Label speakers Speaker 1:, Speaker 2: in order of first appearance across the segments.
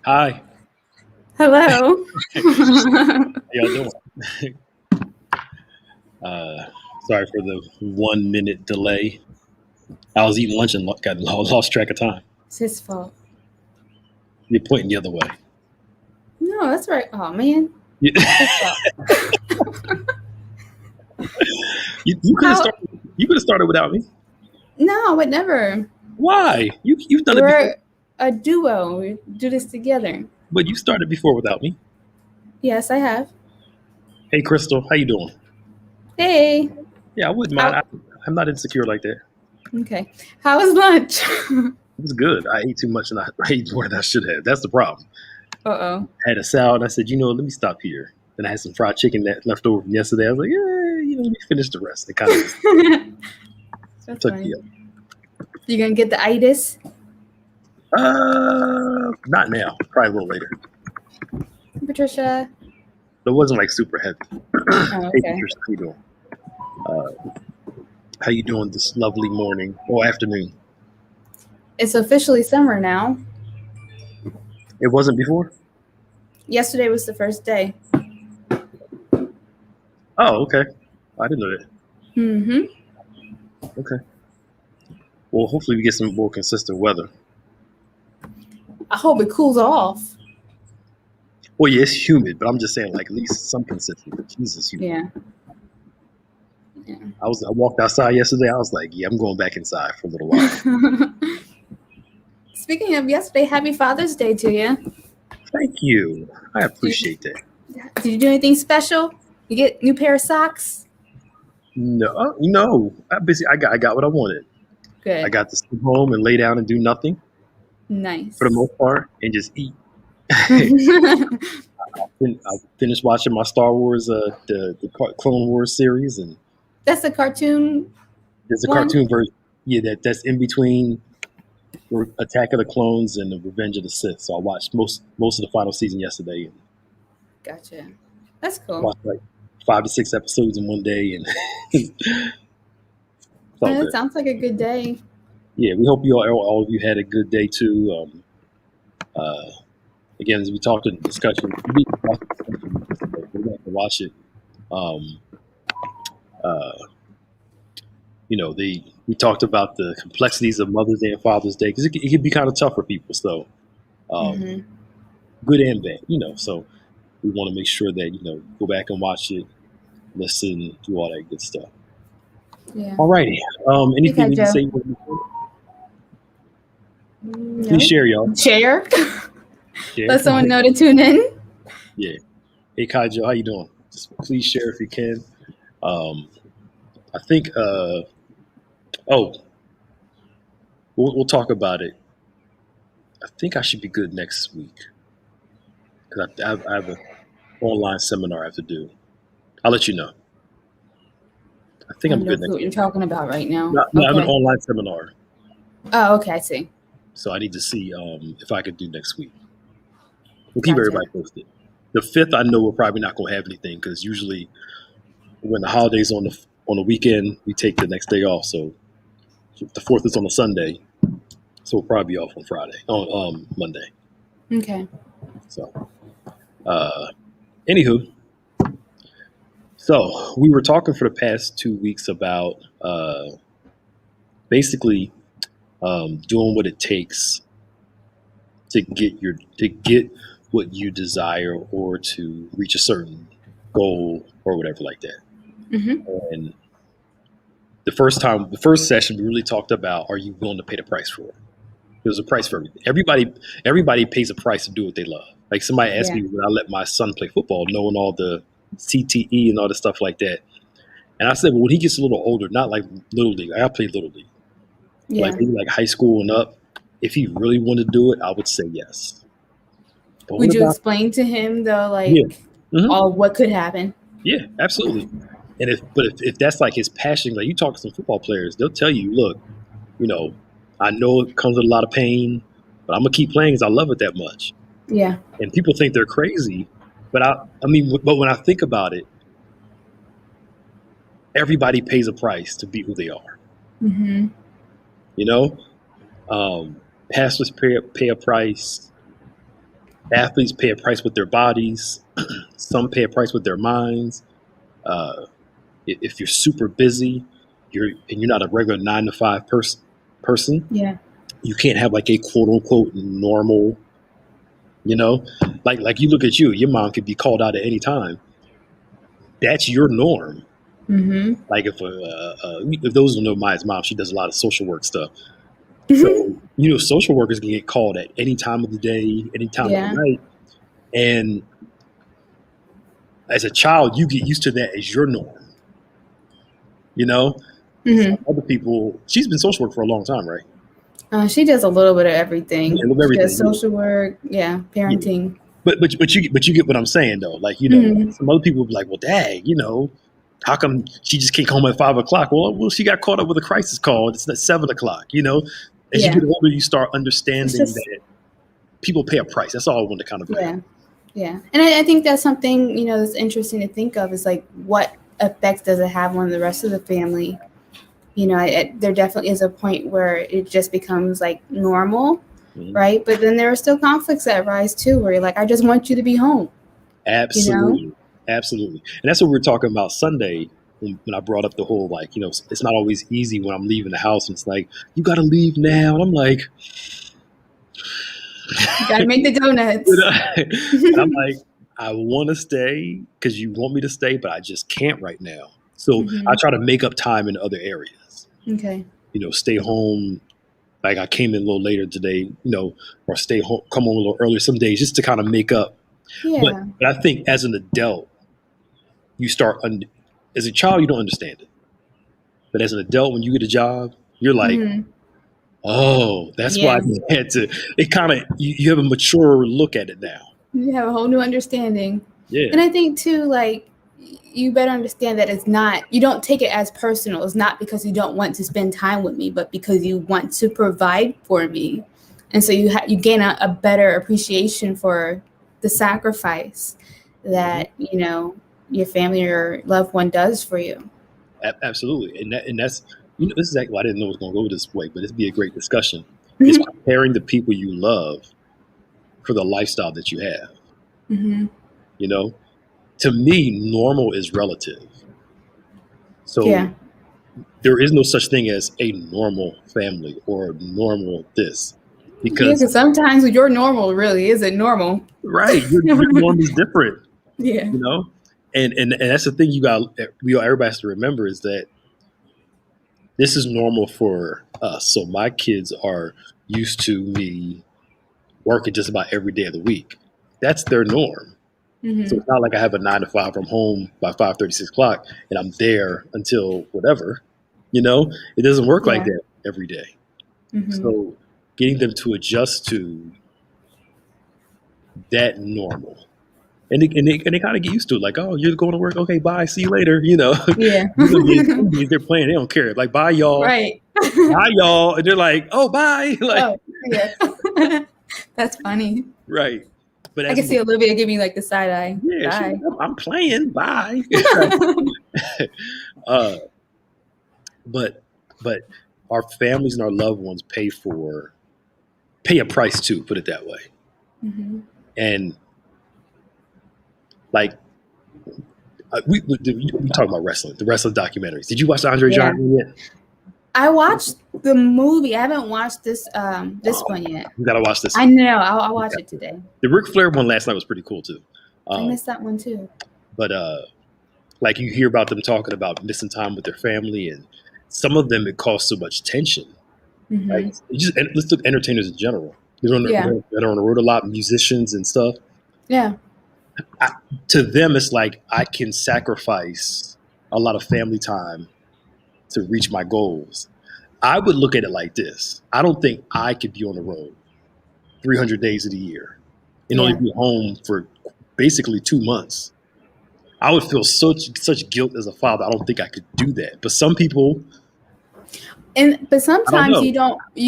Speaker 1: Hi.
Speaker 2: Hello.
Speaker 1: How y'all doing? Uh, Sorry for the 1 minute delay. I was eating lunch and lost track of time.
Speaker 2: It's his fault.
Speaker 1: You're pointing the other way.
Speaker 2: No, that's right. Oh man.
Speaker 1: You,
Speaker 2: His fault.
Speaker 1: you could have
Speaker 2: How?
Speaker 1: started. You could have started without me.
Speaker 2: No, I would never.
Speaker 1: Why? You've done it before,
Speaker 2: We're a duo. We do this together.
Speaker 1: but you started before without me.
Speaker 2: Yes, I have.
Speaker 1: Hey, Crystal, how you doing?
Speaker 2: Hey.
Speaker 1: Yeah, I wouldn't mind.
Speaker 2: How?
Speaker 1: I'm not insecure like that.
Speaker 2: Okay. How was lunch?
Speaker 1: It was good. I ate too much and I ate more than I should have. That's the problem.
Speaker 2: Uh-oh.
Speaker 1: I had a salad. I said, let me stop here. Then I had some fried chicken that left over from yesterday. I was like, let me finish the rest. It kind of just
Speaker 2: That's
Speaker 1: took
Speaker 2: funny.
Speaker 1: me up.
Speaker 2: You gonna get the itis?
Speaker 1: Not now. Probably a little later.
Speaker 2: Patricia.
Speaker 1: It wasn't like super heavy.
Speaker 2: Oh,
Speaker 1: Hey,
Speaker 2: okay.
Speaker 1: Patricia, how you doing? How you doing this lovely morning or afternoon?
Speaker 2: It's officially summer now.
Speaker 1: It wasn't before?
Speaker 2: Yesterday was the first day.
Speaker 1: Oh, okay. I didn't know that.
Speaker 2: Mm-hmm.
Speaker 1: Okay. Well, hopefully we get some more consistent weather.
Speaker 2: I hope it cools off.
Speaker 1: Well, yeah, it's humid, but I'm just saying, like, at least some consistency. Jesus, humid.
Speaker 2: Yeah.
Speaker 1: I walked outside yesterday. I was like, yeah, I'm going back inside for a little while.
Speaker 2: Speaking of yesterday, happy Father's Day to you.
Speaker 1: Thank you. I appreciate that.
Speaker 2: Did you do anything special? You get new pair of socks?
Speaker 1: No. I got what I wanted.
Speaker 2: Good.
Speaker 1: I got to sit home and lay down and do nothing
Speaker 2: Nice.
Speaker 1: for the most part and just eat. I finished watching my Star Wars, the Clone Wars series, and
Speaker 2: That's a cartoon.
Speaker 1: there's a
Speaker 2: One?
Speaker 1: cartoon version. Yeah, that's in between Attack of the Clones and the Revenge of the Sith. So I watched most of the final season yesterday. And
Speaker 2: Gotcha. That's cool.
Speaker 1: watched like 5 to 6 episodes in one day, and felt
Speaker 2: It
Speaker 1: good.
Speaker 2: sounds like a good day.
Speaker 1: Yeah, we hope all of you had a good day too. Again, as we talked in the discussion, we have to watch it. We talked about the complexities of Mother's Day and Father's Day because it can be kind of tough for people. So, good and bad, So we want to make sure that go back and watch it, listen, do all that good stuff.
Speaker 2: Yeah.
Speaker 1: Alrighty. Anything
Speaker 2: Okay,
Speaker 1: we can
Speaker 2: Joe.
Speaker 1: say?
Speaker 2: No?
Speaker 1: Please share, y'all.
Speaker 2: Share.
Speaker 1: Share.
Speaker 2: Let someone know to tune in.
Speaker 1: Yeah. Hey, Kaijo, how you doing? Just please share if you can. I think. We'll talk about it. I think I should be good next week because I have an online seminar I have to do. I'll let you know. I think I'm good next
Speaker 2: what
Speaker 1: week.
Speaker 2: you're talking about right now.
Speaker 1: No, I have an online seminar,
Speaker 2: Oh, okay, I see.
Speaker 1: so I need to see if I could do next week. We'll keep
Speaker 2: Gotcha.
Speaker 1: everybody posted. The 5th, I know we're probably not going to have anything because usually when the holidays on the weekend, we take the next day off. So the 4th is on a Sunday, so we'll probably be off on Friday, on Monday.
Speaker 2: Okay.
Speaker 1: So, anywho, so we were talking for the past 2 weeks about basically doing what it takes to get what you desire or to reach a certain goal or whatever like that.
Speaker 2: Mm-hmm.
Speaker 1: And the first session, we really talked about, are you willing to pay the price for it? There's a price for everything. Everybody pays a price to do what they love. Like somebody asked me when I let my son play football, knowing all the CTE and all the stuff like that. And I said, well, when he gets a little older, not like Little League. I played Little League.
Speaker 2: Yeah.
Speaker 1: Like maybe like high school and up. If he really wanted to do it, I would say yes. But
Speaker 2: would you explain to him though, like all what could happen?
Speaker 1: Yeah, absolutely. And if that's like his passion, like you talk to some football players, they'll tell you, look, I know it comes with a lot of pain, but I'm gonna keep playing because I love it that much.
Speaker 2: Yeah.
Speaker 1: And people think they're crazy, but but when I think about it, everybody pays a price to be who they are.
Speaker 2: Mm-hmm.
Speaker 1: Pastors pay a price. Athletes pay a price with their bodies. Some pay a price with their minds. Uh, if you're super busy, you're not a regular 9 to 5 person.
Speaker 2: Yeah.
Speaker 1: You can't have like a quote unquote normal. You know, like you look at you. Your mom could be called out at any time. That's your norm.
Speaker 2: Mm-hmm.
Speaker 1: Like if those who know Maya's mom, she does a lot of social work stuff. So social workers can get called at any time of the day, any time of the night, and as a child, you get used to that as your norm. Some other people. She's been social work for a long time, right?
Speaker 2: She does a little bit of everything.
Speaker 1: Yeah, a little bit of
Speaker 2: She does
Speaker 1: everything.
Speaker 2: social work, parenting.
Speaker 1: Yeah. But you get what I'm saying though. Like some other people will be like, well, dang, how come she just can't come home at 5 o'clock? Well, she got caught up with a crisis call. It's at 7 o'clock. As you get older, you start understanding that people pay a price. That's all I want to kind of bring.
Speaker 2: Yeah. And I think that's something, that's interesting to think of is like what effects does it have on the rest of the family? There definitely is a point where it just becomes like normal, right? But then there are still conflicts that arise too, where you're like, I just want you to be home.
Speaker 1: Absolutely. Absolutely. And that's what we were talking about Sunday when I brought up the whole, like, it's not always easy when I'm leaving the house. And it's like, you got to leave now. And I'm like,
Speaker 2: you got to make the donuts.
Speaker 1: And I'm like, I want to stay because you want me to stay, but I just can't right now. So I try to make up time in other areas.
Speaker 2: Okay.
Speaker 1: Stay home. Like I came in a little later today, or stay home, come home a little earlier some days just to kind of make up.
Speaker 2: Yeah.
Speaker 1: But I think as an adult, you start, as a child, you don't understand it. But as an adult, when you get a job, you're like, oh, that's why I had to. It kind of, you have a mature look at it now.
Speaker 2: You have a whole new understanding.
Speaker 1: Yeah.
Speaker 2: And I think too, like, you better understand that it's not, you don't take it as personal. It's not because you don't want to spend time with me, but because you want to provide for me. And so you gain a better appreciation for the sacrifice that, your family or loved one does for you.
Speaker 1: Absolutely. And that's, this is exactly why I didn't know it was going to go this way, but it'd be a great discussion. It's preparing the people you love for the lifestyle that you have.
Speaker 2: Mm-hmm.
Speaker 1: To me, normal is relative. So there is no such thing as a normal family or normal this.
Speaker 2: Because sometimes your normal really isn't normal.
Speaker 1: Right. Your norm is different.
Speaker 2: Yeah.
Speaker 1: And that's the thing everybody has to remember is that this is normal for us. So my kids are used to me working just about every day of the week. That's their norm. Mm-hmm. So it's not like I have a 9 to 5 from home by 5:30, 6 o'clock, and I'm there until whatever. It doesn't work like that every day. Mm-hmm. So getting them to adjust to that normal. And they kind of get used to it. Like, oh, you're going to work. Okay, bye. See you later.
Speaker 2: Yeah.
Speaker 1: They're playing. They don't care. Like, bye, y'all.
Speaker 2: Right.
Speaker 1: Bye, y'all. And they're like, oh, bye. Like,
Speaker 2: yeah. That's funny.
Speaker 1: Right. But
Speaker 2: I can see Olivia give me like the side eye.
Speaker 1: Yeah,
Speaker 2: bye.
Speaker 1: I'm playing. Bye. But our families and our loved ones pay a price too. Put it that way. Mm-hmm. And like we talk about wrestling, the wrestling documentaries. Did you watch the Andre Giant yet?
Speaker 2: I watched the movie. I haven't watched this one yet.
Speaker 1: You gotta watch this.
Speaker 2: I know. I'll watch it today.
Speaker 1: The Ric Flair one last night was pretty cool too.
Speaker 2: I missed that one too.
Speaker 1: But like you hear about them talking about missing time with their family, and some of them it caused so much tension. Mm-hmm. Like let's look at entertainers in general. They're on the road a lot, musicians and stuff.
Speaker 2: Yeah.
Speaker 1: To them, it's like I can sacrifice a lot of family time to reach my goals. I would look at it like this. I don't think I could be on the road 300 days of the year and only be home for basically 2 months. I would feel such guilt as a father. I don't think I could do that. But some people,
Speaker 2: but sometimes you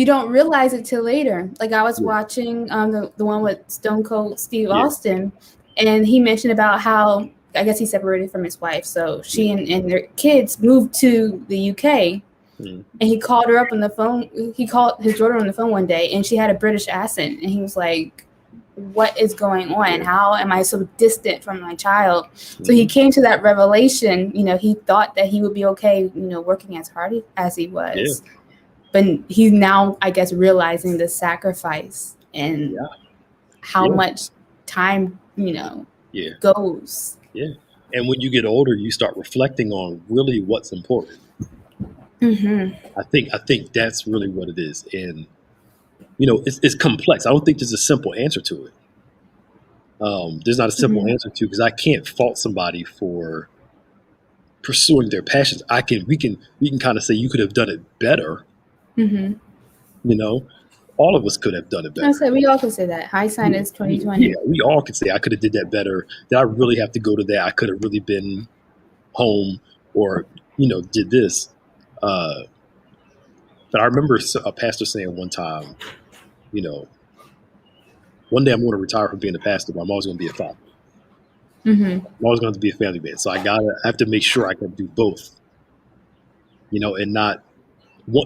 Speaker 2: don't realize it till later. Like I was watching the one with Stone Cold Steve Austin, and he mentioned about how I guess he separated from his wife, so she and their kids moved to the UK. And he called her up on the phone. He called his daughter on the phone one day, and she had a British accent, and he was like, what is going on? How am I so distant from my child?
Speaker 1: Mm-hmm.
Speaker 2: So he came to that revelation. He thought that he would be okay, working as hard as he was.
Speaker 1: Yeah.
Speaker 2: But he's now, I guess, realizing the sacrifice and how much time, goes.
Speaker 1: Yeah. And when you get older, you start reflecting on really what's important.
Speaker 2: Mm-hmm.
Speaker 1: I think that's really what it is. And, it's complex. I don't think there's a simple answer to it. There's not a simple
Speaker 2: Mm-hmm.
Speaker 1: answer to, because I can't fault somebody for pursuing their passions. We can kind of say you could have done it better.
Speaker 2: Mm-hmm.
Speaker 1: All of us could have done it better.
Speaker 2: I said we all could say that. Hindsight is 2020.
Speaker 1: Yeah, we all could say I could have did that better. Did I really have to go to that? I could have really been home, or did this. But I remember a pastor saying one time, one day I'm going to retire from being a pastor, but I'm always going to be a father.
Speaker 2: Mm-hmm.
Speaker 1: I'm always going to be a family man. So I have to make sure I can do both. And not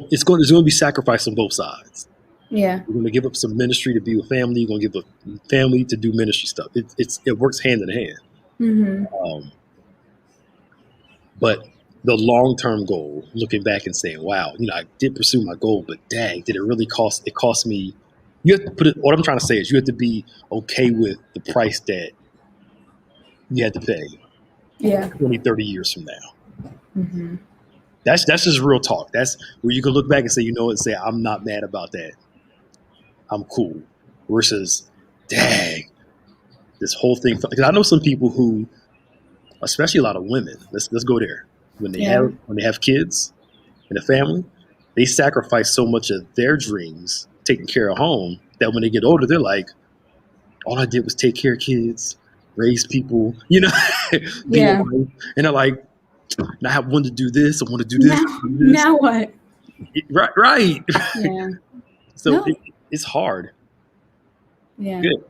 Speaker 1: there's going to be sacrifice on both sides.
Speaker 2: Yeah.
Speaker 1: You're going to give up some ministry to be with family. You're going to give up family to do ministry stuff. It works hand in hand.
Speaker 2: Mm-hmm.
Speaker 1: But the long-term goal, looking back and saying, wow, I did pursue my goal, but dang, did it really cost? It cost me. You have to put it. What I'm trying to say is, you have to be okay with the price that you had to pay.
Speaker 2: Yeah.
Speaker 1: 20, 30 years from now.
Speaker 2: Mm-hmm.
Speaker 1: That's just real talk. That's where you can look back and say, and say, I'm not mad about that. I'm cool. Versus, dang, this whole thing. Because I know some people who, especially a lot of women. Let's go there. When they have kids and a family, they sacrifice so much of their dreams, taking care of home, that when they get older, they're like, all I did was take care of kids, raise people, be a wife. And they're like, now I want to do this. I want to do this.
Speaker 2: Now what?
Speaker 1: Right.
Speaker 2: Yeah.
Speaker 1: So it's hard.
Speaker 2: Yeah.
Speaker 1: Good.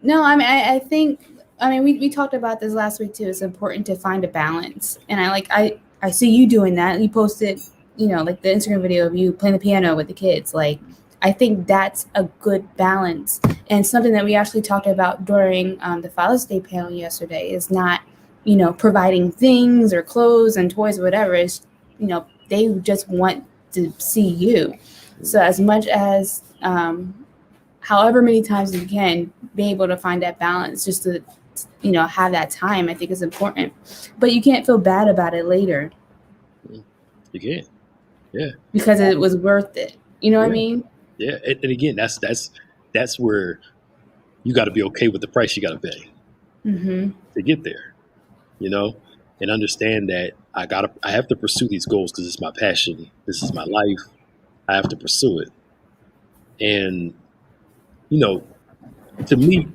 Speaker 2: No, I think we talked about this last week too. It's important to find a balance, and I see you doing that. You posted, like the Instagram video of you playing the piano with the kids. Like, I think that's a good balance, and something that we actually talked about during the Father's Day panel yesterday is not, providing things or clothes and toys or whatever. Is they just want to see you. So as much as however many times you can be able to find that balance, just to have that time, I think is important. But you can't feel bad about it later.
Speaker 1: You can't. Yeah.
Speaker 2: Because it was worth it. You know what I mean?
Speaker 1: Yeah. And again, that's where you got to be okay with the price you got to pay to get there, and understand that I have to pursue these goals because it's my passion. This is my life. I have to pursue it. And, to me,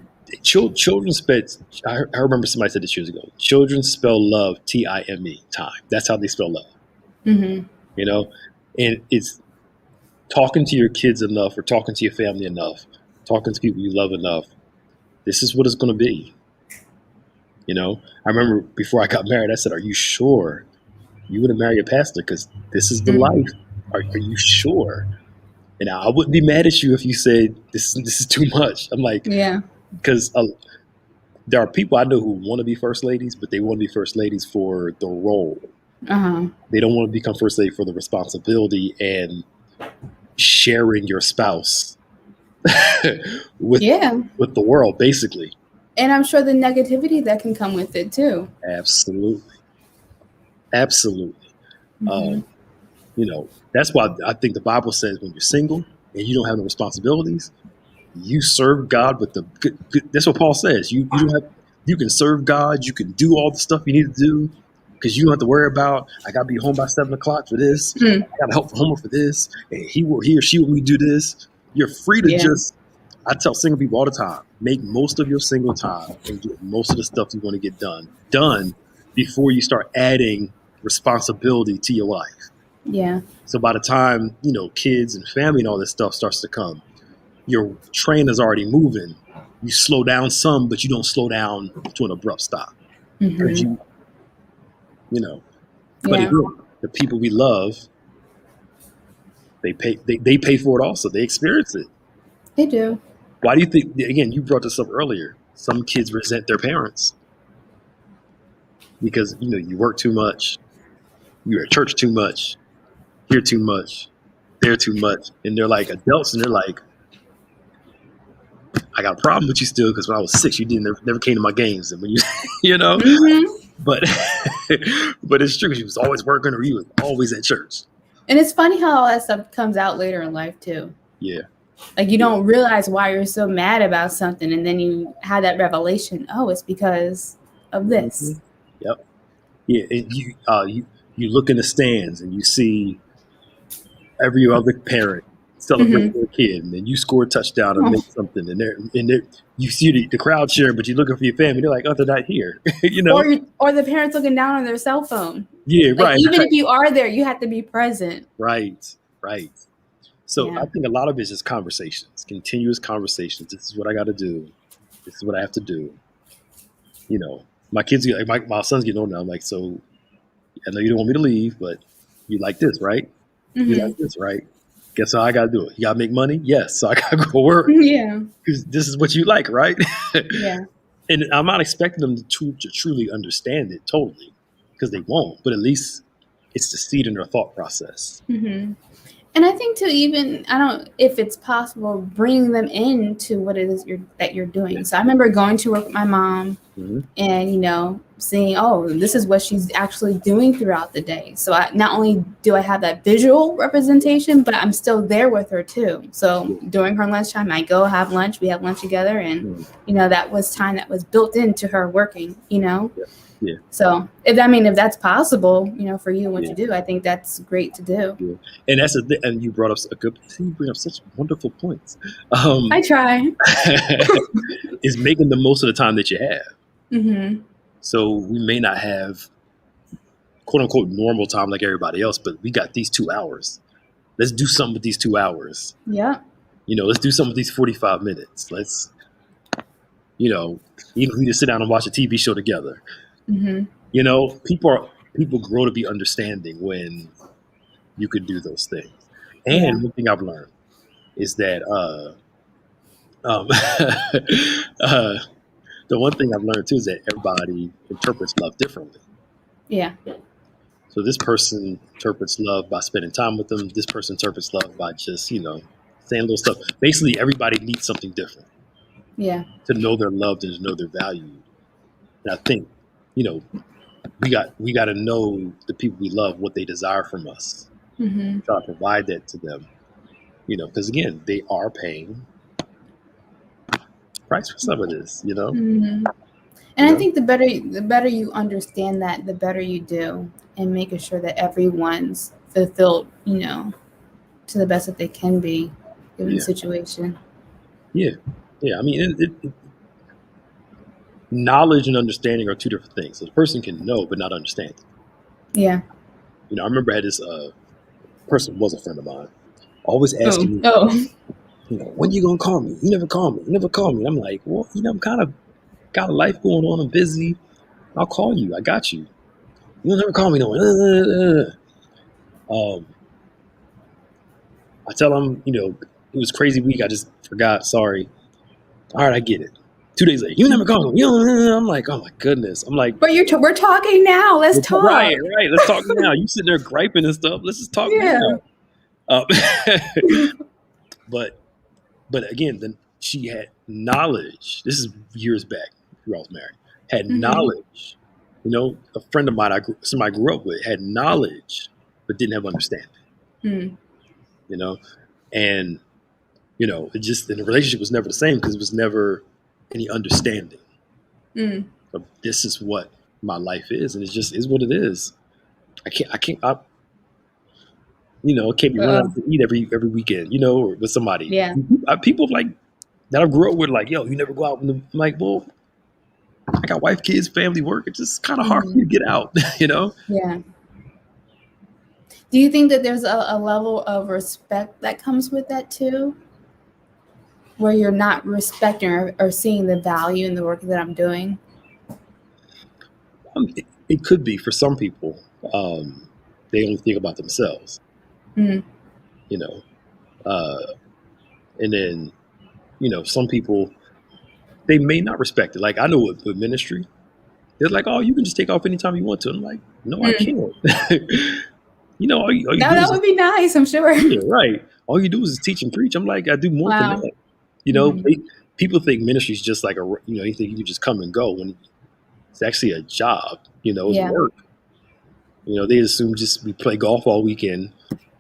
Speaker 1: children I remember somebody said this years ago, children spell love Time, time. That's how they spell love.
Speaker 2: Mm-hmm.
Speaker 1: And it's talking to your kids enough, or talking to your family enough, talking to people you love enough. This is what it's going to be. I remember before I got married, I said, are you sure you want to marry a pastor? Because this is the life. Are you sure? And I wouldn't be mad at you if you said this is too much. I'm like,
Speaker 2: yeah,
Speaker 1: because there are people I know who want to be first ladies, but they want to be first ladies for the role.
Speaker 2: Uh-huh.
Speaker 1: They don't want to become first lady for the responsibility and sharing your spouse with the world, basically.
Speaker 2: And I'm sure the negativity that can come with it too.
Speaker 1: Absolutely. Mm-hmm. That's why I think the Bible says when you're single and you don't have no responsibilities, you serve God with the good. That's what Paul says. You can serve God. You can do all the stuff you need to do because you don't have to worry about, I got to be home by 7:00 for this. I got to help the homework for this. And he or she will do this. You're free to just, I tell single people all the time, make most of your single time and get most of the stuff you want to get done before you start adding responsibility to your life.
Speaker 2: Yeah.
Speaker 1: So by the time, kids and family and all this stuff starts to come, your train is already moving. You slow down some, but you don't slow down to an abrupt stop. Because but again, the people we love, they pay for it also. They experience it.
Speaker 2: They do.
Speaker 1: Why do you think? Again, you brought this up earlier. Some kids resent their parents because you work too much, you're at church too much, here too much, there too much, and they're like adults, and they're like, I got a problem with you still because when I was 6, you didn't never came to my games, and when you,
Speaker 2: Mm-hmm.
Speaker 1: but but it's true. She was always working, or you was always at church.
Speaker 2: And it's funny how all that stuff comes out later in life too.
Speaker 1: Yeah,
Speaker 2: Like you don't realize why you're so mad about something, and then you have that revelation. Oh, it's because of this.
Speaker 1: Yep. Yeah, and you look in the stands and you see every other parent celebrating their kid, and then you score a touchdown and make something, and you see the crowd cheering, but you're looking for your family. They're like, oh, they're not here,
Speaker 2: Or the parents looking down on their cell phone.
Speaker 1: Yeah,
Speaker 2: Like,
Speaker 1: right.
Speaker 2: even if you are there, you have to be present.
Speaker 1: Right. So
Speaker 2: Yeah.
Speaker 1: I think a lot of it is just conversations, continuous conversations. This is what I got to do. This is what I have to do. My kids, like my son's getting older now. I'm like, so I know you don't want me to leave, but you like this, right? You like this, right? Guess how I got to do it? You got to make money? Yes. So I got to go work
Speaker 2: Yeah.
Speaker 1: because this is what you like, right?
Speaker 2: Yeah.
Speaker 1: And I'm not expecting them to truly understand it totally because they won't, but at least it's the seed in their thought process.
Speaker 2: And I think if it's possible, bring them into what it is that you're doing. So I remember going to work with my mom and, seeing, oh, this is what she's actually doing throughout the day. So not only do I have that visual representation, but I'm still there with her too. So during her lunchtime, I go have lunch, we have lunch together. And, that was time that was built into her working, Yeah. So if that's possible, for you and what you do, I think that's great to do.
Speaker 1: Yeah. And that's and you brought up you bring up such wonderful points.
Speaker 2: I try.
Speaker 1: Is making the most of the time that you have.
Speaker 2: Mm-hmm.
Speaker 1: So we may not have quote unquote normal time like everybody else, but we got these 2 hours. Let's do something with these 2 hours.
Speaker 2: Yeah.
Speaker 1: Let's do something with these 45 minutes. Let's, even if we just sit down and watch a TV show together.
Speaker 2: Mm-hmm.
Speaker 1: People grow to be understanding when you could do those things. And one thing I've learned is that the one thing I've learned too is that everybody interprets love differently.
Speaker 2: Yeah.
Speaker 1: So this person interprets love by spending time with them. This person interprets love by just, saying little stuff. Basically, everybody needs something different.
Speaker 2: Yeah.
Speaker 1: To know they're loved and to know they're valued. And I think, we got to know the people we love, what they desire from us.
Speaker 2: Mm-hmm.
Speaker 1: Try to provide that to them. Because again, they are paying price for some of this.
Speaker 2: Mm-hmm. And I think the better you understand that, the better you do, and making sure that everyone's fulfilled, to the best that they can be given the situation.
Speaker 1: Yeah. I mean, knowledge and understanding are two different things. So the person can know but not understand.
Speaker 2: Yeah.
Speaker 1: I remember I had this person was a friend of mine, always asking me, when you gonna call me? You never call me. You never call me. And I'm like, well, I'm kind of got a life going on. I'm busy. I'll call you. I got you. You'll never call me no more. I tell him, it was a crazy week. I just forgot. Sorry. All right, I get it. 2 days later, you never call me. I'm like, oh my goodness. I'm like,
Speaker 2: but we're talking now. Let's talk.
Speaker 1: Right. Let's talk now. You sitting there griping and stuff. Let's just talk now. But again, then she had knowledge. This is years back before I was married. Had knowledge. A friend of mine, somebody I grew up with, had knowledge, but didn't have understanding. And it just, and the relationship was never the same because it was never any understanding of this is what my life is, and it just is what it is. I can't be running out to eat every weekend, or with somebody.
Speaker 2: Yeah.
Speaker 1: People like that I grew up with, like, yo, you never go out. I'm like, well, I got wife, kids, family, work. It's just kind of hard for me to get out,
Speaker 2: Yeah. Do you think that there's a level of respect that comes with that too? Where you're not respecting or seeing the value in the work that I'm doing?
Speaker 1: It could be for some people. They only think about themselves. And then, some people, they may not respect it. Like I know with ministry, they're like, oh, you can just take off anytime you want to. I'm like, no, I
Speaker 2: Mm.
Speaker 1: can't. All you
Speaker 2: No,
Speaker 1: do
Speaker 2: that
Speaker 1: is,
Speaker 2: would be nice, I'm sure.
Speaker 1: yeah, right. All you do is teach and preach. I'm like, I do more than
Speaker 2: Wow.
Speaker 1: that.
Speaker 2: Mhm.
Speaker 1: People think ministry is just like you think you can just come and go when it's actually a job. It's
Speaker 2: Yeah.
Speaker 1: work. They assume just we play golf all weekend,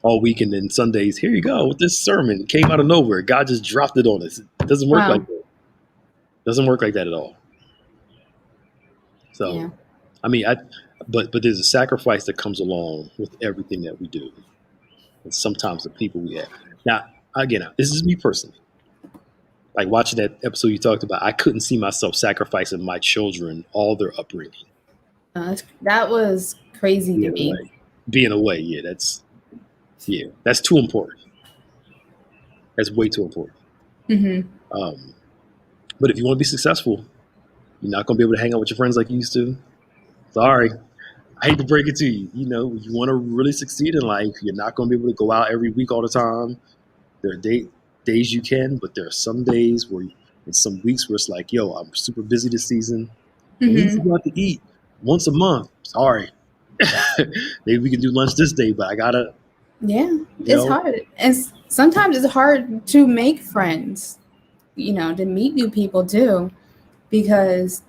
Speaker 1: and then Sundays, here you go with this sermon. It came out of nowhere. God just dropped it on us. It doesn't work like
Speaker 2: Wow.
Speaker 1: that. Doesn't work like that at all. So,
Speaker 2: Yeah.
Speaker 1: I mean, but there's a sacrifice that comes along with everything that we do, and sometimes the people we have. Now, again, this is me personally. Like watching that episode you talked about, I couldn't see myself sacrificing my children all their upbringing.
Speaker 2: That was crazy to
Speaker 1: Being
Speaker 2: me.
Speaker 1: away, yeah, that's too important. That's way too important.
Speaker 2: Mm-hmm.
Speaker 1: But if you want to be successful, you're not going to be able to hang out with your friends like you used to. Sorry, I hate to break it to you. You want to really succeed in life, you're not going to be able to go out every week all the time. There are days you can, but there are some days in some weeks where it's like, yo, I'm super busy this season. We need to
Speaker 2: Mm-hmm.
Speaker 1: go out to eat once a month. Sorry. Maybe we can do lunch this day, but I gotta,
Speaker 2: Yeah, it's hard. And sometimes it's hard to make friends, to meet new people too, because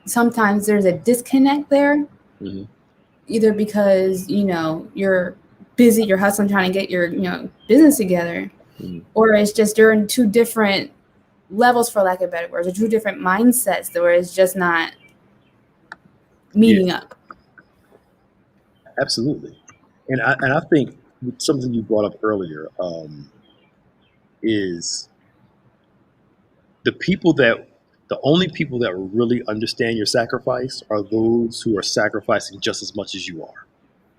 Speaker 2: sometimes there's a disconnect there,
Speaker 1: mm-hmm.
Speaker 2: either because, you're busy, you're hustling, trying to get your, business together,
Speaker 1: Mm-hmm.
Speaker 2: or it's just you're in two different levels, for lack of better words, or two different mindsets where it's just not meeting up.
Speaker 1: Absolutely. And I think something you brought up earlier is the only people that really understand your sacrifice are those who are sacrificing just as much as you are.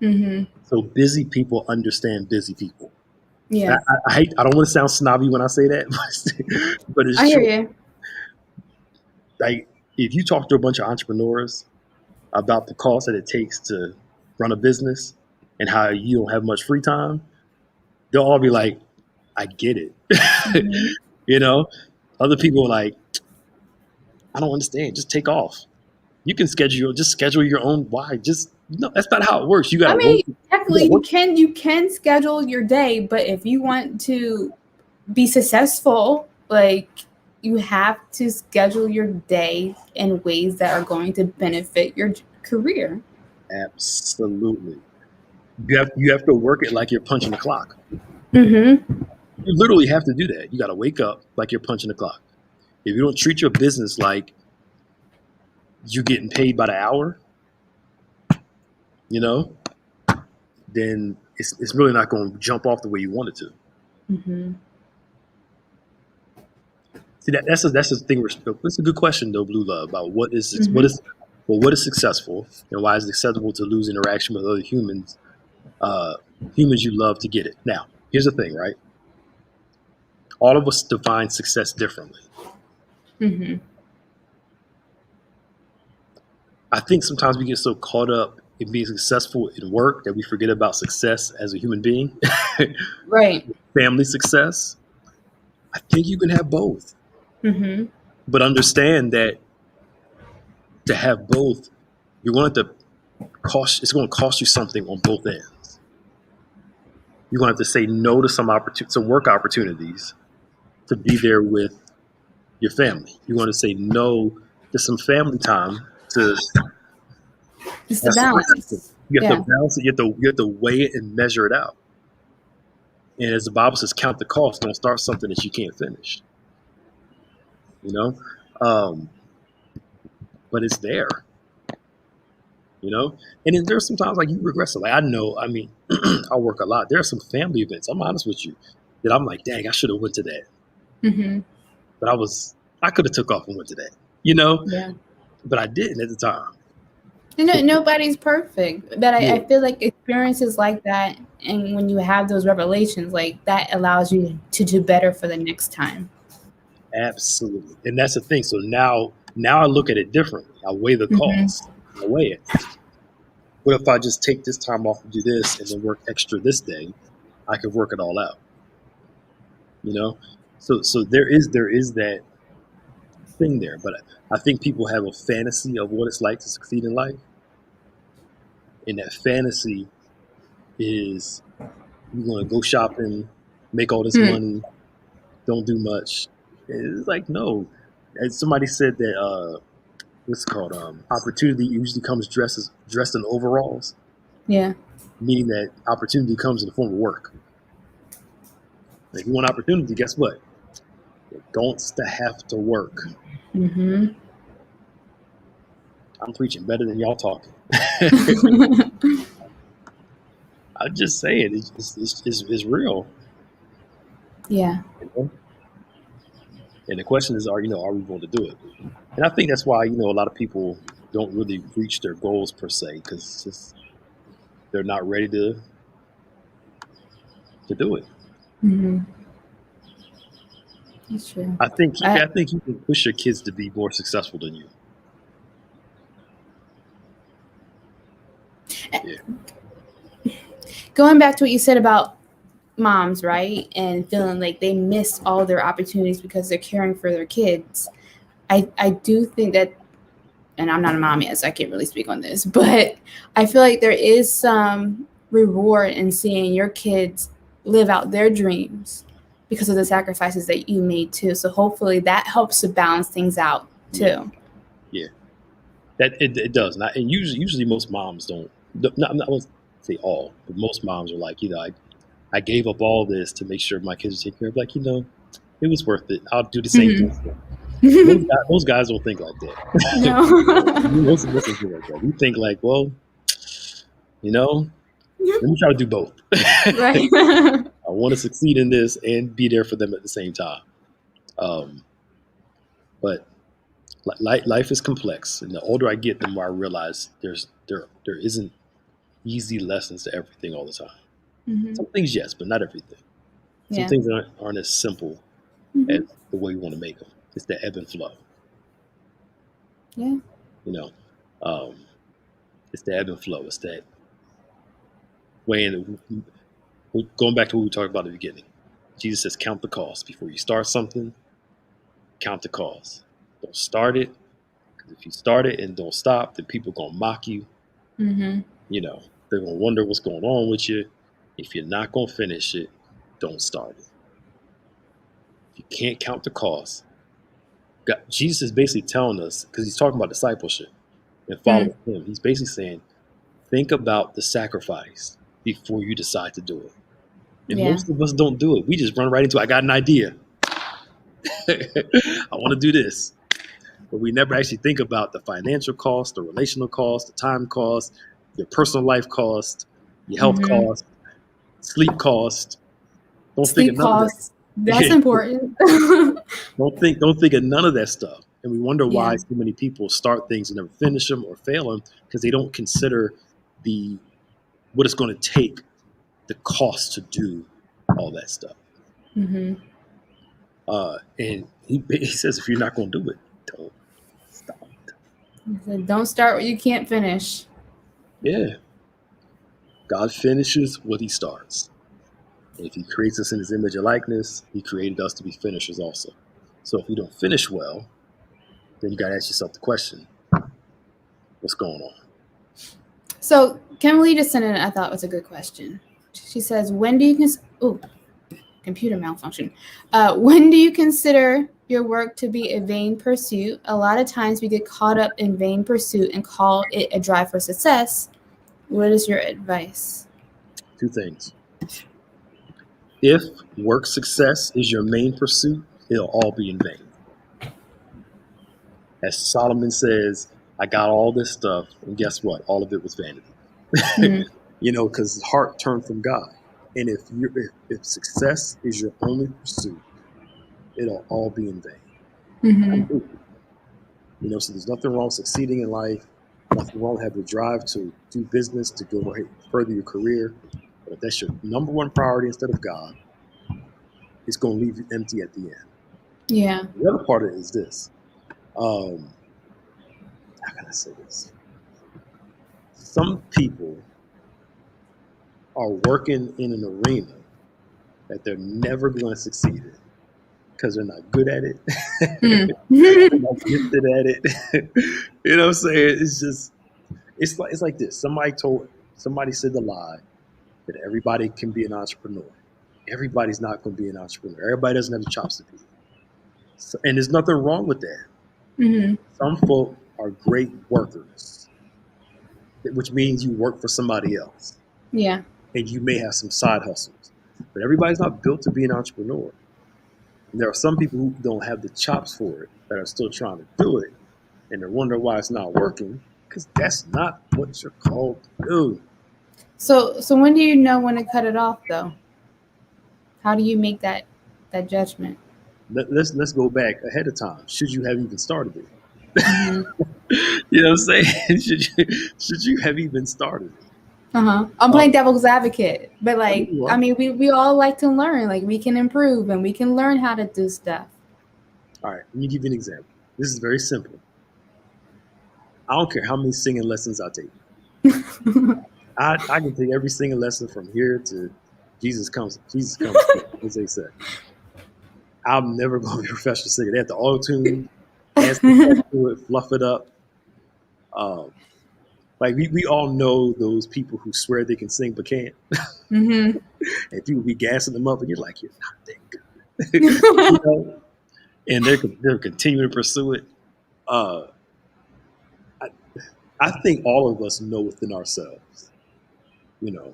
Speaker 2: Mm-hmm.
Speaker 1: So busy people understand busy people.
Speaker 2: Yeah.
Speaker 1: I don't want to sound snobby when I say that, but it's
Speaker 2: I
Speaker 1: true.
Speaker 2: hear you.
Speaker 1: Like if you talk to a bunch of entrepreneurs about the cost that it takes to run a business and how you don't have much free time, they'll all be like, I get it. Mm-hmm. Other people are like, I don't understand. Just take off. You can schedule your own. Why? That's not how it works. You got to work.
Speaker 2: Technically, you can schedule your day, but if you want to be successful, like, you have to schedule your day in ways that are going to benefit your career.
Speaker 1: Absolutely. You have to work it like you're punching the clock.
Speaker 2: Mm-hmm.
Speaker 1: You literally have to do that. You got to wake up like you're punching the clock. If you don't treat your business like you're getting paid by the hour, then it's really not going to jump off the way you want it to.
Speaker 2: Mm-hmm.
Speaker 1: See, that's the thing. It's a good question though, Blue Love, about what is successful and why is it acceptable to lose interaction with other humans, humans you love to get it. Now, here's the thing, right? All of us define success differently.
Speaker 2: Mm-hmm.
Speaker 1: I think sometimes we get so caught up in being successful in work that we forget about success as a human being.
Speaker 2: Right.
Speaker 1: Family success. I think you can have both.
Speaker 2: Mm-hmm.
Speaker 1: But understand that to have both, you're going to have to it's going to cost you something on both ends. You're going to have to say no to some work opportunities to be there with your family. You're going to say no to some family time to.
Speaker 2: It's the balance.
Speaker 1: You have to balance it. You have to weigh it and measure it out. And as the Bible says, count the cost. Don't start something that you can't finish. But it's there. And then there's sometimes like you regress. Like I work a lot. There are some family events, I'm honest with you, that I'm like, dang, I should have went to that.
Speaker 2: Mm-hmm.
Speaker 1: But I could have took off and went to that,
Speaker 2: Yeah.
Speaker 1: But I didn't at the time.
Speaker 2: Nobody's perfect. But I feel like experiences like that, and when you have those revelations, like that allows you to do better for the next time.
Speaker 1: Absolutely. And that's the thing. So now I look at it differently. I weigh the cost. I weigh it. What if I just take this time off and do this and then work extra this day? I could work it all out. So there is that thing there, but I think people have a fantasy of what it's like to succeed in life, and that fantasy is you're going to go shopping, make all this
Speaker 2: Mm,
Speaker 1: money, don't do much. It's like no. As somebody said that what's it called opportunity usually comes dressed in overalls,
Speaker 2: yeah.
Speaker 1: meaning that opportunity comes in the form of work. If you want opportunity, guess what? You don't have to work.
Speaker 2: Hmm.
Speaker 1: I'm preaching better than y'all talking. I'm just saying it's real.
Speaker 2: Yeah.
Speaker 1: You know? And the question is, are we going to do it? And I think that's why a lot of people don't really reach their goals per se because they're not ready to do it.
Speaker 2: Hmm. That's true.
Speaker 1: I think you can push your kids to be more successful than you. Yeah.
Speaker 2: Going back to what you said about moms, right? And feeling like they missed all their opportunities because they're caring for their kids. I do think that, and I'm not a mom yet, so I can't really speak on this, but I feel like there is some reward in seeing your kids live out their dreams because of the sacrifices that you made too. So hopefully that helps to balance things out
Speaker 1: Yeah.
Speaker 2: too.
Speaker 1: Yeah. That it does. And usually most moms don't. Not I won't say all, but most moms are like, I gave up all this to make sure my kids are taken care of. Like, it was worth it. I'll do the same thing.
Speaker 2: Mhm.
Speaker 1: Most guys don't think like that.
Speaker 2: No.
Speaker 1: Most of us don't think like that. We think like, well, you know, let me try to do both. I
Speaker 2: Right.
Speaker 1: want to succeed in this and be there for them at the same time. Um, but life is complex, and the older I get, the more I realize there isn't easy lessons to everything all the time.
Speaker 2: Hmm.
Speaker 1: Some things, yes, but not everything. Some
Speaker 2: Yeah.
Speaker 1: things aren't as simple as
Speaker 2: Hmm.
Speaker 1: the way we want to make them. It's the ebb and flow.
Speaker 2: Yeah.
Speaker 1: You know, um, it's the ebb and flow. It's that when going back to what we talked about at the beginning. Jesus says, "Count the cost before you start something. Count the cost. Don't start it because if you start it and don't stop, then people are gonna mock you.
Speaker 2: Hmm.
Speaker 1: They're gonna wonder what's going on with you. If you're not gonna finish it, don't start it. If you can't count the cost, Jesus is basically telling us because he's talking about discipleship and
Speaker 2: Mm.
Speaker 1: following him. He's basically saying, think about the sacrifice before you decide to do it. And
Speaker 2: Yeah.
Speaker 1: most of us don't do it. We just run right into, I got an idea. I want to do this. But we never actually think about the financial cost, the relational cost, the time cost, your personal life cost, your health
Speaker 2: Hmm.
Speaker 1: cost, sleep cost. Don't think of
Speaker 2: Sleep
Speaker 1: none of that.
Speaker 2: costs. That's important.
Speaker 1: Don't think of none of that stuff. And we wonder why
Speaker 2: Yeah.
Speaker 1: so many people start things and never finish them or fail them because they don't consider the what it's going to take, the cost to do all that stuff.
Speaker 2: Hmm.
Speaker 1: And he says, if you're not going to do it, don't stop.
Speaker 2: So don't start what you can't finish.
Speaker 1: Yeah, God finishes what He starts. And if He creates us in His image and likeness, He created us to be finishers also. So if you don't finish well, then you got to ask yourself the question, what's going on?
Speaker 2: So Kimberly just sent in, I thought was a good question. She says, when do you computer malfunction. When do you consider your work to be a vain pursuit? A lot of times we get caught up in vain pursuit and call it a drive for success. What is your advice?
Speaker 1: Two things. If work success is your main pursuit, it'll all be in vain. As Solomon says, I got all this stuff, and guess what? All of it was vanity.
Speaker 2: Mm-hmm.
Speaker 1: Because the heart turned from God. And if success is your only pursuit, it'll all be in vain.
Speaker 2: Mm-hmm.
Speaker 1: Completely. So there's nothing wrong succeeding in life, nothing wrong having the drive to do business, to go further your career. But if that's your number one priority instead of God, it's going to leave you empty at the end.
Speaker 2: Yeah.
Speaker 1: The other part of it is this. How can I say this? Some people are working in an arena that they're never going to succeed in. because they're not good at it.
Speaker 2: Mm.
Speaker 1: They're not gifted at it. You know what I'm saying? It's just it's like this. Somebody said the lie that everybody can be an entrepreneur. Everybody's not going to be an entrepreneur. Everybody doesn't have the chops to be. So, and there's nothing wrong with that.
Speaker 2: Mhm.
Speaker 1: Some folk are great workers, which means you work for somebody else,
Speaker 2: Yeah.
Speaker 1: and you may have some side hustles. But everybody's not built to be an entrepreneur. And there are some people who don't have the chops for it that are still trying to do it, and they're wondering why it's not working because that's not what you're called to do.
Speaker 2: So when do you know when to cut it off, though? How do you make that judgment?
Speaker 1: Let's go back ahead of time. Should you have even started it?
Speaker 2: Mhm.
Speaker 1: You know what I'm saying? Should you have even started it?
Speaker 2: I'm playing devil's advocate, but
Speaker 1: I
Speaker 2: like,
Speaker 1: mean, you
Speaker 2: I
Speaker 1: are.
Speaker 2: mean, we all like to learn. Like, we can improve and we can learn how to do stuff.
Speaker 1: All right, let me give you an example. This is very simple. I don't care how many singing lessons I take. I can take every singing lesson from here to Jesus comes. Jesus comes, as they say. I'm never going to be a professional singer. They have to auto tune, add some stuff to it, fluff it up. Um, like we all know those people who swear they can sing but can't,
Speaker 2: Hmm.
Speaker 1: and people be gassing them up, and you're like, you're not that good, you know? And they're continuing to pursue it. Uh, I, I think all of us know within ourselves, you know,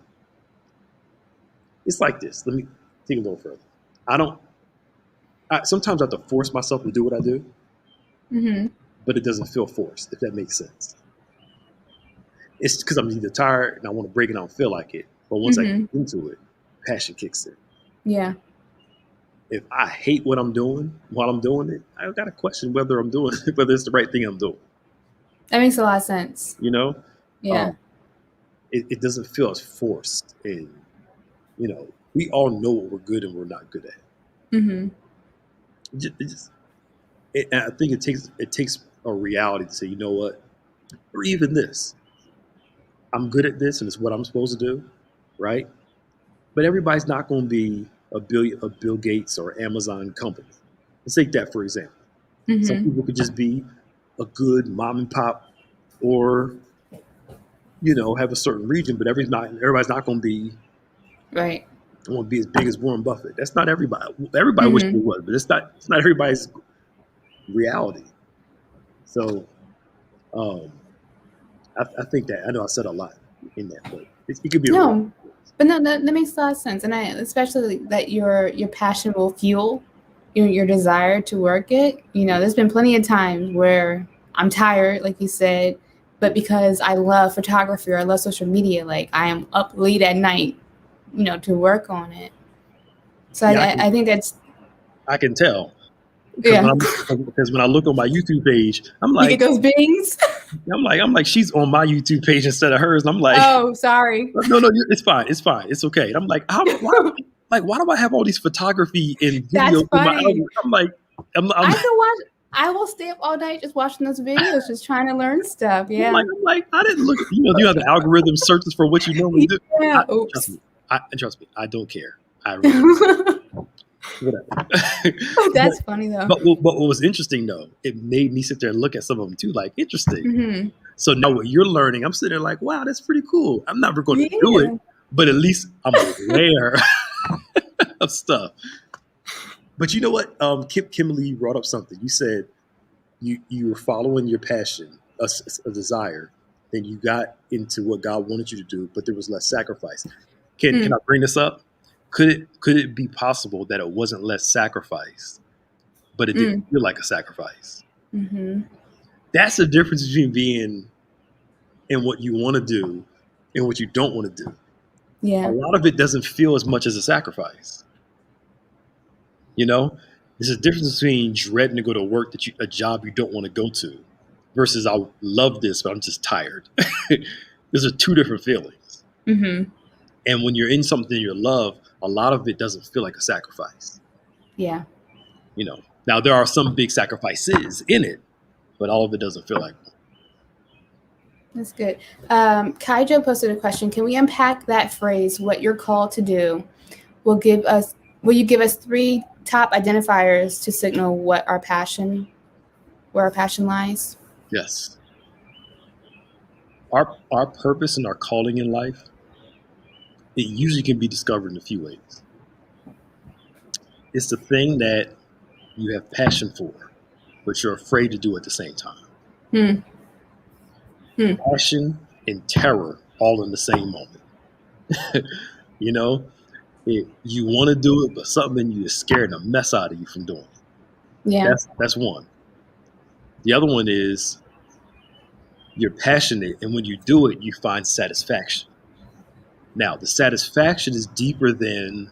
Speaker 1: it's like this. Let me take a little further. I don't. Sometimes I have to force myself to do what I do,
Speaker 2: Hmm.
Speaker 1: but it doesn't feel forced. If that makes sense, it's because I'm either tired and I want to break it. I don't feel like it, but once I get
Speaker 2: Hmm.
Speaker 1: into it, passion kicks in.
Speaker 2: Yeah.
Speaker 1: If I hate what I'm doing while I'm doing it, I got to question whether I'm doing whether it's the right thing I'm doing.
Speaker 2: That makes a lot of sense.
Speaker 1: You know,
Speaker 2: Yeah.
Speaker 1: um, it doesn't feel as forced, and you know, we all know what we're good and we're not good at.
Speaker 2: Hmm.
Speaker 1: And I think it takes a reality to say, you know what, or even this, I'm good at this and it's what I'm supposed to do, right? But everybody's not going to be a Bill Gates or Amazon company. Let's take that for example. Some
Speaker 2: Hmm.
Speaker 1: people could just be a good mom and pop, or have a certain region, but everybody's not going to be.
Speaker 2: Right.
Speaker 1: I want to be as big as Warren Buffett. That's not everybody. Everybody wishes
Speaker 2: Hmm.
Speaker 1: it was, but it's not. It's not everybody's reality. So, um, I think that I know I said a lot in that, but it could be a reality.
Speaker 2: No, but no, that makes a lot of sense, and especially that your passion will fuel your desire to work it. There's been plenty of times where I'm tired, like you said, but because I love photography or I love social media, like I am up late at night, to work on it. So
Speaker 1: Yeah,
Speaker 2: I think that's
Speaker 1: I can tell because
Speaker 2: yeah.
Speaker 1: when I look on my YouTube page,
Speaker 2: You get those bings.
Speaker 1: I'm like she's on my YouTube page instead of hers, and I'm like,
Speaker 2: Oh, sorry.
Speaker 1: no, it's fine, it's okay. And I'm like, why do I have all these photography and
Speaker 2: That's
Speaker 1: videos in my
Speaker 2: funny.
Speaker 1: album? I'm like,
Speaker 2: I can watch. I will stay up all night just watching those videos, just trying to learn stuff. Yeah.
Speaker 1: I'm like, I didn't look. You have the algorithm searches for what you normally do.
Speaker 2: Yeah.
Speaker 1: Trust
Speaker 2: Oops.
Speaker 1: me, I don't care. I really whatever.
Speaker 2: That's funny though.
Speaker 1: But what was interesting though, it made me sit there and look at some of them too, like interesting.
Speaker 2: Hmm.
Speaker 1: So now what you're learning, I'm sitting there like, wow, that's pretty cool. I'm never going to do it,
Speaker 2: Yeah.
Speaker 1: but at least I'm aware of stuff. But you know what? Kimberly, you brought up something. You said you were following your passion, a desire, then you got into what God wanted you to do, but there was less sacrifice. Can I bring this up? Could it be possible that it wasn't less sacrifice, but it didn't feel like a sacrifice?
Speaker 2: Mm-hmm.
Speaker 1: That's the difference between being in what you want to do and what you don't want to do. A
Speaker 2: Yeah.
Speaker 1: lot of it doesn't feel as much as a sacrifice. There's a difference between dreading to go to work a job you don't want to go to, versus I love this, but I'm just tired. Those are two different feelings.
Speaker 2: Mm-hmm.
Speaker 1: And when you're in something you love, a lot of it doesn't feel like a sacrifice.
Speaker 2: Yeah.
Speaker 1: Now there are some big sacrifices in it, but all of it doesn't feel like one.
Speaker 2: That's good. Kaijo posted a question. Can we unpack that phrase, what you're called to do? Will you give us 3 top identifiers to signal where our passion lies.
Speaker 1: Yes. Our purpose and our calling in life, it usually can be discovered in a few ways. It's the thing that you have passion for, but you're afraid to do at the same time.
Speaker 2: Hmm.
Speaker 1: Passion and terror all in the same moment. You know, you want to do it, but something in you is scaring the mess out of you from doing it.
Speaker 2: Yeah.
Speaker 1: That's one. The other one is you're passionate, and when you do it, you find satisfaction. Now, the satisfaction is deeper than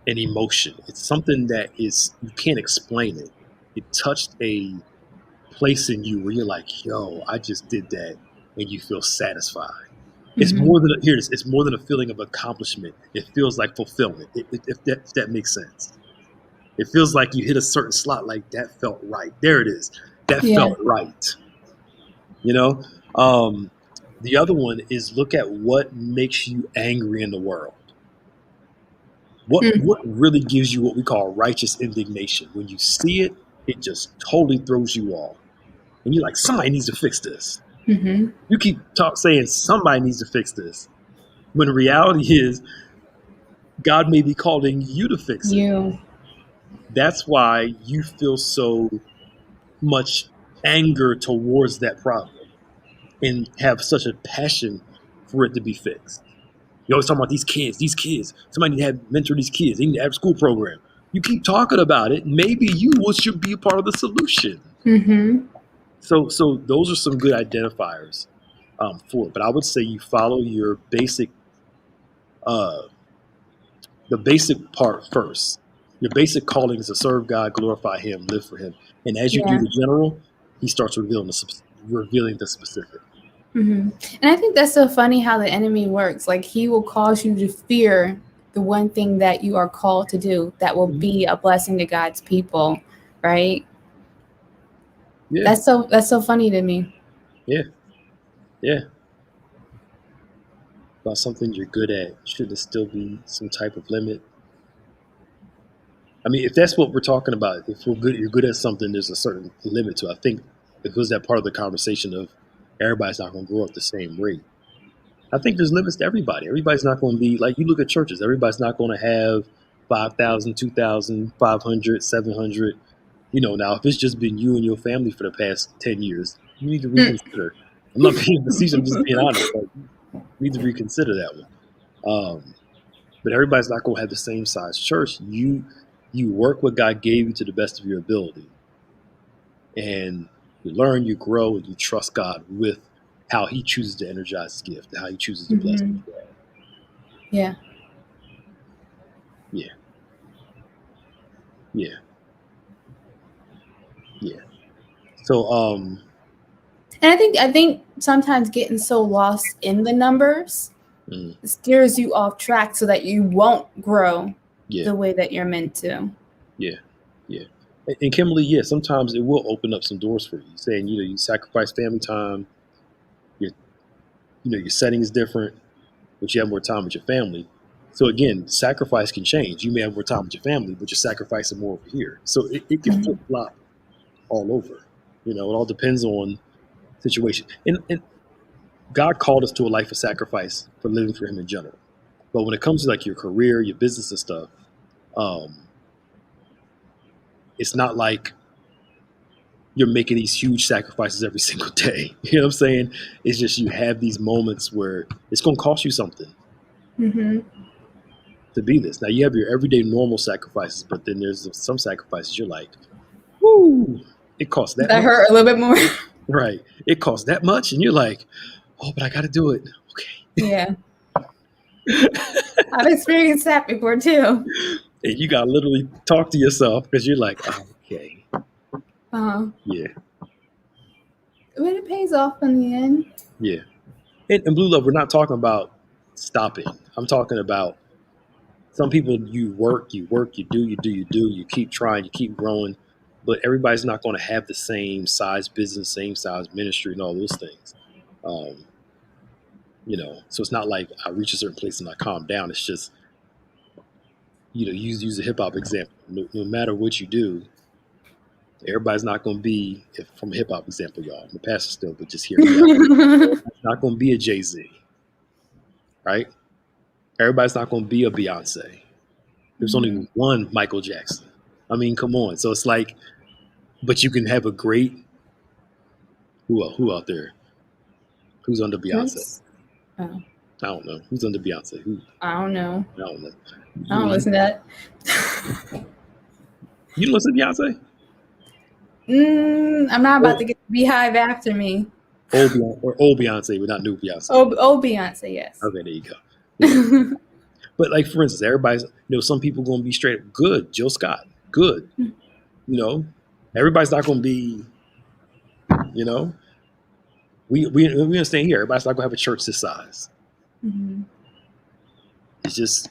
Speaker 1: an emotion. It's something that is you can't explain it. It touched a place in you where you're like, "Yo, I just did that," and you feel satisfied. It's
Speaker 2: Mm-hmm.
Speaker 1: more than it's more than a feeling of accomplishment. It feels like fulfillment. If that makes sense, it feels like you hit a certain slot. Like that felt right. There it is. That
Speaker 2: Yeah.
Speaker 1: felt right. You know. Um, the other one is look at what makes you angry in the world.
Speaker 2: Mm.
Speaker 1: What really gives you what we call righteous indignation? When you see it, it just totally throws you off, and you're like, somebody needs to fix this.
Speaker 2: Mm-hmm.
Speaker 1: You keep saying somebody needs to fix this, when the reality is God may be calling you to fix it.
Speaker 2: You.
Speaker 1: That's why you feel so much anger towards that problem and have such a passion for it to be fixed. You always talking about these kids. Somebody need to have mentor these kids. They need to have a school program. You keep talking about it. Maybe you should be a part of the solution.
Speaker 2: Mm-hmm.
Speaker 1: So those are some good identifiers for it. But I would say you follow your basic, uh, the basic part first. Your basic calling is to serve God, glorify Him, live for Him. And as you do
Speaker 2: Yeah.
Speaker 1: the general, He starts revealing the specific.
Speaker 2: Mm-hmm. And I think that's so funny how the enemy works. Like he will cause you to fear the one thing that you are called to do that will
Speaker 1: Mhm.
Speaker 2: be a blessing to God's people, right?
Speaker 1: Yeah,
Speaker 2: That's so funny to me.
Speaker 1: yeah, yeah. About something you're good at, should there still be some type of limit? I mean, if that's what we're talking about, if you're good at something, there's a certain limit to it. I think it was that part of the conversation of everybody's not going to grow at the same rate. I think there's limits to everybody. Everybody's not going to be like you look at churches. Everybody's not going to have 5,000, 2,000, 500, 700. Now if it's just been you and your family for the past 10 years, you need to
Speaker 2: Mm.
Speaker 1: reconsider. I'm not being facetious. I'm just being honest. Like, you need to reconsider that one. But everybody's not going to have the same size church. You work what God gave you to the best of your ability, and you learn, you grow, and you trust God with how He chooses to energize His gift, how He chooses to bless.
Speaker 2: Mm-hmm. Yeah.
Speaker 1: Yeah, yeah, yeah. So,
Speaker 2: And I think sometimes getting so lost in the numbers
Speaker 1: mm,
Speaker 2: steers you off track so that you won't grow
Speaker 1: yeah,
Speaker 2: the way that you're meant to.
Speaker 1: yeah, yeah. And Kimberly, yeah, sometimes it will open up some doors for you. Saying, you sacrifice family time. Your, your setting is different, but you have more time with your family. So again, sacrifice can change. You may have more time with your family, but you're sacrificing more over here. So it can
Speaker 2: Mhm.
Speaker 1: flip flop all over. It all depends on situation. And God called us to a life of sacrifice for living for Him in general. But when it comes to like your career, your business and stuff, um, it's not like you're making these huge sacrifices every single day. You know what I'm saying? It's just you have these moments where it's going to cost you something
Speaker 2: Mhm.
Speaker 1: to be this. Now you have your everyday normal sacrifices, but then there's some sacrifices you're like, whoo, it costs that
Speaker 2: That
Speaker 1: much,
Speaker 2: hurt a little bit more.
Speaker 1: right? It costs that much, and you're like, oh, but I got to do it.
Speaker 2: Yeah. I've experienced that before too.
Speaker 1: And you got to literally talk to yourself because you're like, oh, okay,
Speaker 2: Uh-huh.
Speaker 1: yeah,
Speaker 2: But it pays off in the end.
Speaker 1: yeah. And Blue Love, we're not talking about stopping. I'm talking about some people you work, you keep trying, you keep growing, but everybody's not going to have the same size business, same size ministry, and all those things. Um, so it's not like I reach a certain place and I calm down. It's just use a hip hop example. No matter what you do, everybody's not going to be, from a hip hop example, y'all. I'm a pastor still, but just hear me out. Everybody's not going to be a Jay-Z, right? Everybody's not going to be a Beyonce. There's only one Michael Jackson. I mean, come on. So it's like, but you can have a great, who out there? Who's under Beyonce?
Speaker 2: Oh.
Speaker 1: I don't know. Who's under Beyonce? Who?
Speaker 2: I don't know.
Speaker 1: I don't know.
Speaker 2: I don't listen to that.
Speaker 1: You don't listen to Beyonce?
Speaker 2: I'm not about to get the Beehive after me.
Speaker 1: Old Beyonce, but not new Beyonce.
Speaker 2: Old Beyonce, yes.
Speaker 1: Okay, there you go. Yeah. But like, for instance, everybody's, some people going to be straight up good. Jill Scott, good. Everybody's not going to be, we understand here. Everybody's not going to have a church this size.
Speaker 2: Mm-hmm.
Speaker 1: It's just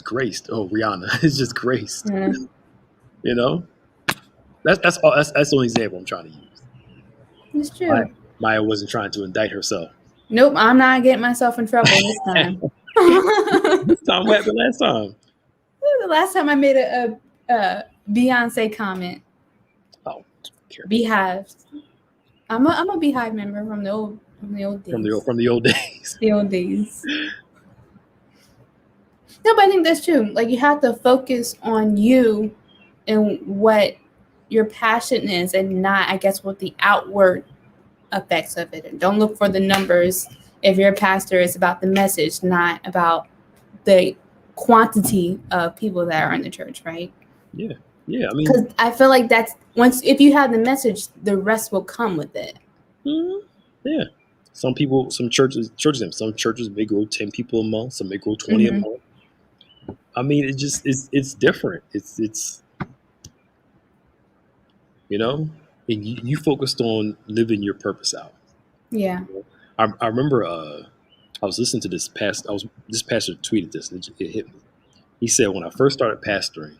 Speaker 1: graced. Oh, Rihanna, it's just graced.
Speaker 2: Yeah.
Speaker 1: That's all. That's the only example I'm trying to use.
Speaker 2: It's true.
Speaker 1: Maya wasn't trying to indict herself.
Speaker 2: Nope, I'm not getting myself in trouble this time.
Speaker 1: This time, what happened last time?
Speaker 2: The last time I made a Beyonce comment.
Speaker 1: Oh,
Speaker 2: Beehives. I'm a Beehive member from the old days.
Speaker 1: From the old days.
Speaker 2: The old days. No, but I think that's true. Like, you have to focus on you and what your passion is, and not, I guess, what the outward effects of it. And don't look for the numbers. If you're a pastor, it's about the message, not about the quantity of people that are in the church, right?
Speaker 1: Yeah. I mean,
Speaker 2: because I feel like that's if you have the message, the rest will come with it.
Speaker 1: Mm-hmm. Yeah. Some churches may grow 10 people a month. Some may grow 20 a month. I mean, it's different. It's and you focused on living your purpose out.
Speaker 2: Yeah.
Speaker 1: I remember I was listening to this pastor tweeted this, and it hit me. He said, when I first started pastoring,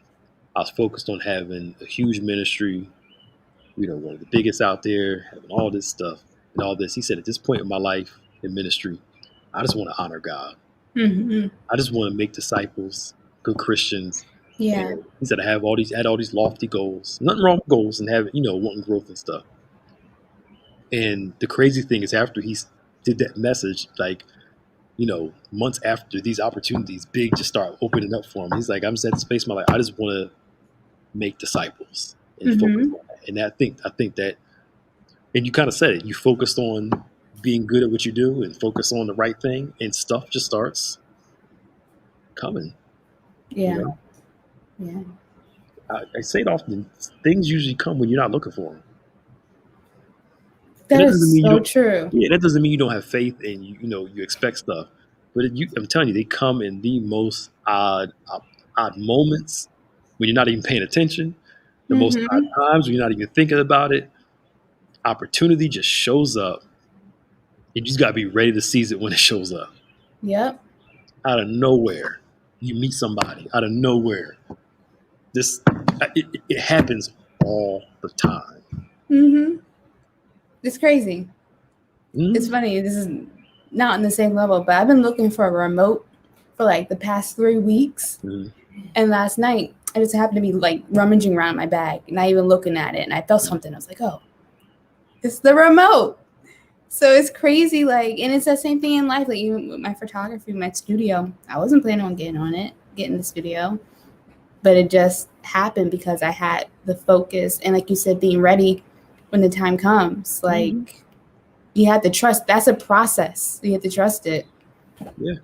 Speaker 1: I was focused on having a huge ministry, one of the biggest out there, having all this stuff and all this. He said, at this point in my life in ministry, I just want to honor God.
Speaker 2: Mm-hmm.
Speaker 1: I just want to make disciples, good Christians.
Speaker 2: Yeah.
Speaker 1: And he said, I had all these lofty goals. Nothing wrong with goals and having, wanting growth and stuff. And the crazy thing is, after he did that message, like, months after, these opportunities big just start opening up for him. He's like, I'm just at the space in my life, I just want to make disciples and focus on that. And I think that, and you kind of said it, you focused on being good at what you do and focus on the right thing, and stuff just starts coming.
Speaker 2: Yeah. Yeah.
Speaker 1: I say it often, things usually come when you're not looking for them.
Speaker 2: That is so true.
Speaker 1: Yeah, that doesn't mean you don't have faith and you expect stuff, but I'm telling you, they come in the most odd moments when you're not even paying attention. The most odd times when you're not even thinking about it. Opportunity just shows up. You just gotta be ready to seize it when it shows up.
Speaker 2: Yep.
Speaker 1: Out of nowhere, you meet somebody. Out of nowhere, it happens all the time.
Speaker 2: Mm-hmm. It's crazy. It's funny. This is not on the same level, but I've been looking for a remote for like the past 3 weeks. And last night, I just happened to be like rummaging around my bag, not even looking at it. And I felt something. I was like, oh, it's the remote. So it's crazy. Like, and it's the same thing in life. Like, even with my photography, my studio, I wasn't planning on getting the studio, but it just happened because I had the focus. And like you said, being ready when the time comes, like you have to trust. That's a process. You have to trust it.
Speaker 1: Yeah,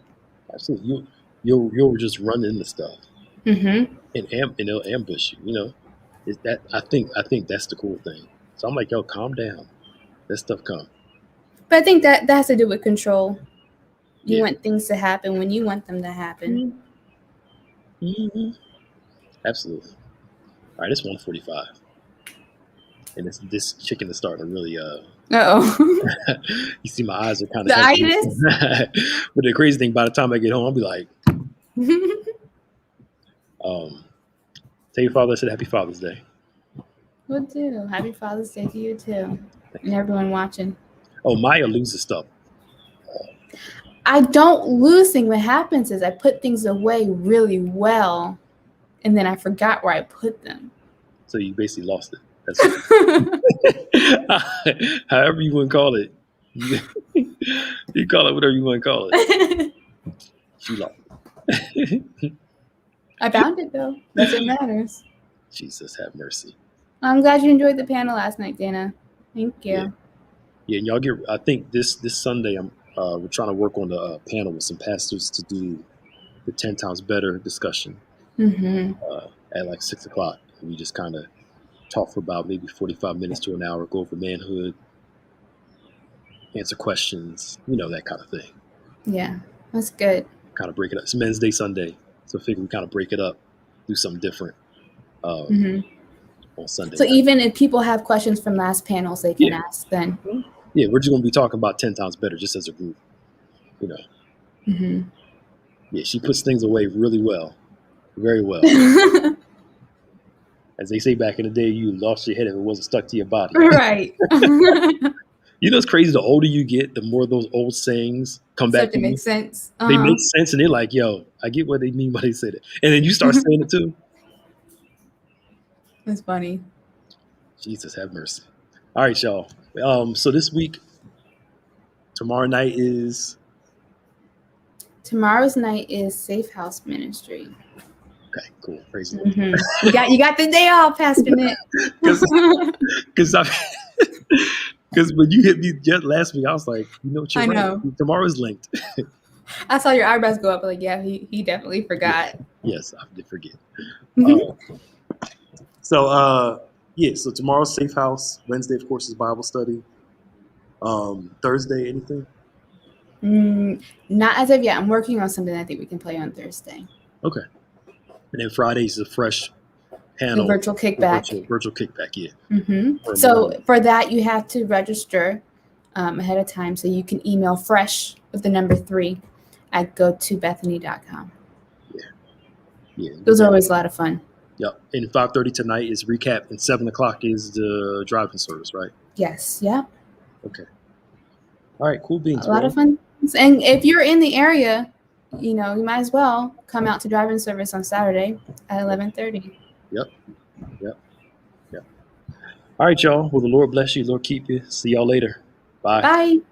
Speaker 1: absolutely. You'll just run into stuff, and they'll ambush you. Is that I think that's the cool thing. So I'm like, yo, calm down. That stuff come.
Speaker 2: But I think that has to do with control. You want things to happen when you want them to happen.
Speaker 1: Absolutely. All right, it's 1:45. And this chicken is starting to really you see my eyes are kind of
Speaker 2: the itis.
Speaker 1: But the crazy thing, by the time I get home, I'll be like tell your father I said happy Father's Day.
Speaker 2: Will do. Happy Father's Day to you too. And everyone watching.
Speaker 1: Oh, Maya loses stuff.
Speaker 2: I don't lose things. What happens is I put things away really well, and then I forgot where I put them.
Speaker 1: So you basically lost it. That's it. However you want to call it. You call it whatever you want to call it. She lost it.
Speaker 2: I found it though. That's what matters.
Speaker 1: Jesus have mercy.
Speaker 2: I'm glad you enjoyed the panel last night, Dana. Thank you.
Speaker 1: Yeah, and y'all get. I think this Sunday, we're trying to work on the panel with some pastors to do the 10 times better discussion at like 6 o'clock. And we just kind of talk for about maybe 45 minutes to an hour, go over manhood, answer questions, that kind of thing.
Speaker 2: Yeah, that's good.
Speaker 1: Kind of break it up. It's Men's Day Sunday, so I figure we kind of break it up, do something different on Sunday.
Speaker 2: So even if people have questions from last panels, they can ask then.
Speaker 1: Yeah, we're just going to be talking about 10 times better just as a group, Yeah, she puts things away really well, very well. As they say back in the day, you lost your head if it wasn't stuck to your body.
Speaker 2: Right.
Speaker 1: It's crazy. The older you get, the more those old sayings come back to
Speaker 2: make sense.
Speaker 1: They make sense, and they're like, "Yo, I get what they mean when they say that." And then you start saying it too.
Speaker 2: That's funny.
Speaker 1: Jesus have mercy. All right, y'all. So this week, tomorrow's night is
Speaker 2: Safe House Ministry.
Speaker 1: Okay, cool. Praise the Lord.
Speaker 2: You got the day off, Pastor Nick.
Speaker 1: Because when you hit me just last week, I was like,
Speaker 2: I know.
Speaker 1: Right. Tomorrow's linked.
Speaker 2: I saw your eyebrows go up. Like, yeah, he definitely forgot.
Speaker 1: Yes, I did forget. So tomorrow's Safe House. Wednesday, of course, is Bible study. Thursday, anything?
Speaker 2: Not as of yet. I'm working on something I think we can play on Thursday.
Speaker 1: Okay. And then Friday's a fresh panel.
Speaker 2: The virtual kickback.
Speaker 1: Virtual kickback, yeah.
Speaker 2: So for that, you have to register ahead of time. So you can email fresh with the number 3 at gotobethany.com. Yeah. Those are always a lot of fun.
Speaker 1: Yep. And 5:30 tonight is recap, and 7 o'clock is the driving service, right?
Speaker 2: Yes. Yeah.
Speaker 1: Okay. All right. Cool beans.
Speaker 2: A lot of fun. And if you're in the area, you might as well come out to driving service on Saturday at 11:30.
Speaker 1: Yep. All right, y'all. Well, the Lord bless you. Lord keep you. See y'all later. Bye.
Speaker 2: Bye.